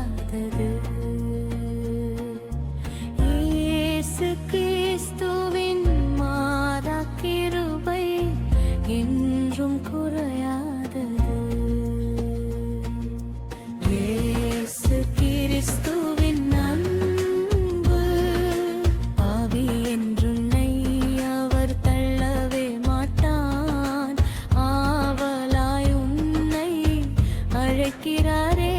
குறையாதது. இயேசு கிறிஸ்துவின் மாறா கிருபை என்றும் குறையாதது. இயேசு கிறிஸ்துவின் அன்பு ஆவி என்றுன்னை அவர் தள்ளவே மாட்டான். ஆவலாய் உன்னை அழைக்கிறாரே,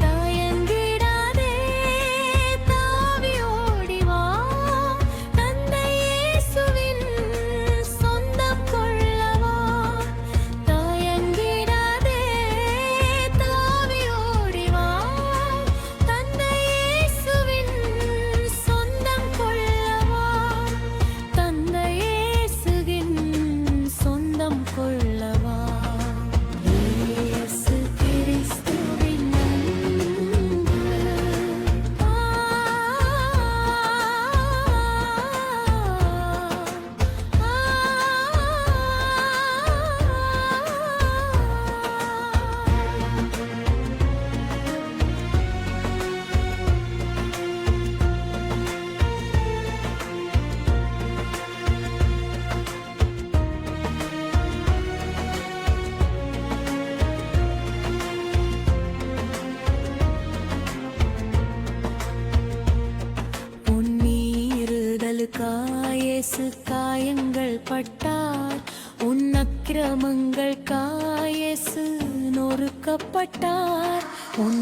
தயங்கிடாதே, தாவி ஓடி வா. தந்தை இயேசுவின் சொந்தம் கொள்ளவா. தயங்கிடாதே, தாவி ஓடி வா. தந்தை இயேசுவின் சொந்தம் கொள்ளவா. தந்தை இயேசுவின் சொந்தம் கொள்ளவா. இயேசு கிறிஸ்துவின் அன்பு. உன் மீறுதலுக்காய் இயேசு காயங்கள் பட்டார். உன் அக்கிரமங்களுக்காய் இயேசு நொறுக்கப்பட்டார். உன்